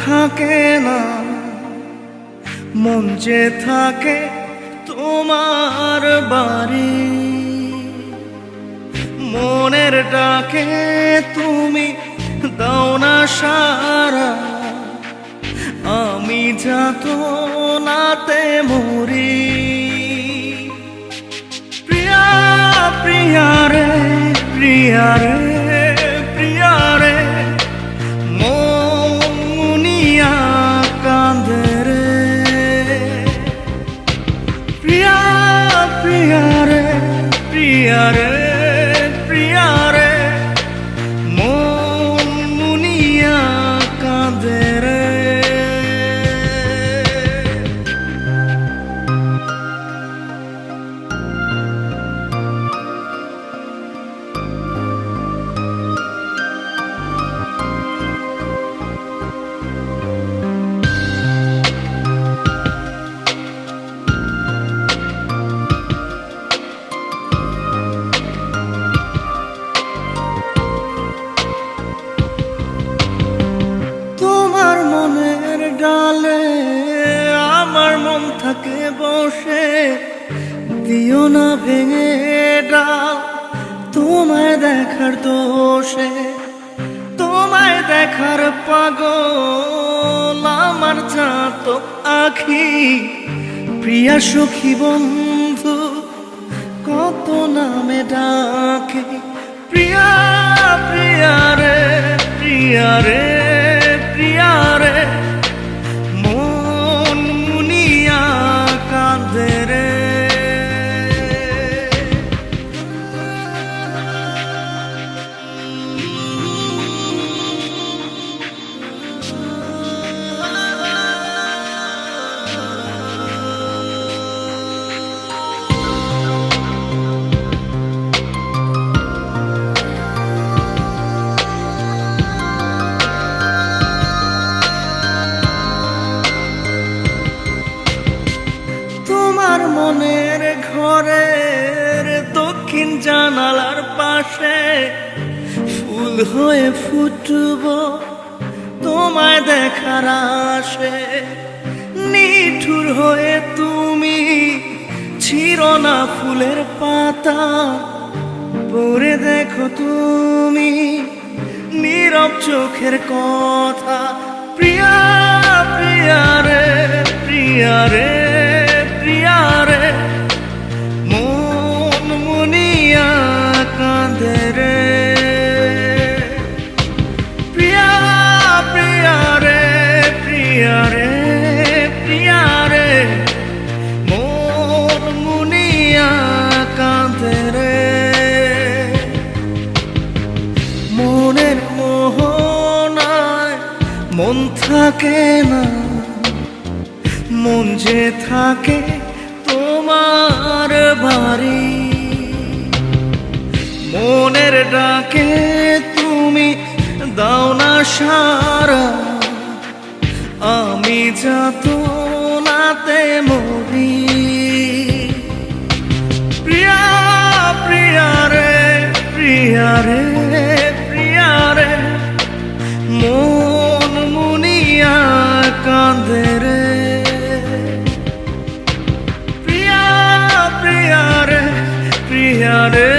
থাকে না, মন যে থাকে তোমার বাড়ি। মনের ডাকে তুমি দাও না সারা, আমি যাতনাতে মরি। প্রিয়া প্রিয়া রে, প্রিয়া রে, প্রিয়া রে, মন মুনিয়া কাঁদে রে। প্রিয়া প্রিয়া রে, প্রিয়া রে, প্রিয়া রে, মন মুনিয়া কাঁদে রে। ডালে আমার মন থাকে বসে, দিও না ভেঙে ডাল তোমায় দেখার দোষে। তোমায় দেখার পাগল আমার জাত আখি। প্রিয়া সখী বন্ধু কত নামে ডাকে। প্রিয়া প্রিয়া রে, প্রিয়া রে, প্রিয়া রে, মন মুনিয়া কাঁদে রে। তোমার মনের ঘরের দক্ষিণ জানালার পাশে ফুল হয়ে ফুটব তোমায় দেখার আশে। নিঠুর হয়ে তুমি ছিঁড়ো না ফুলের পাতা, পড়ে দেখো তুমি নীরব চোখের কথা। প্রিয়া প্রিয়া রে, প্রিয়া রে, প্রিয়া রে, মন মুনিয়া কাঁদে রে। প্রিয়া প্রিয়া রে, প্রিয়া রে, প্রিয়া রে, মন মুনিয়া কাঁদে রে। মনের মোহনায় মন থাকে না, মন যে থাকে তোমার বাড়ি। মনের ডাকে তুমি দাও না সারা, আমি যাতনাতে মরি। প্রিয়া প্রিয়া রে, প্রিয়া রে, প্রিয়া রে, মন মুনিয়া কাঁদে রে। প্রিয়া প্রিয়া রে, প্রিয়া রে,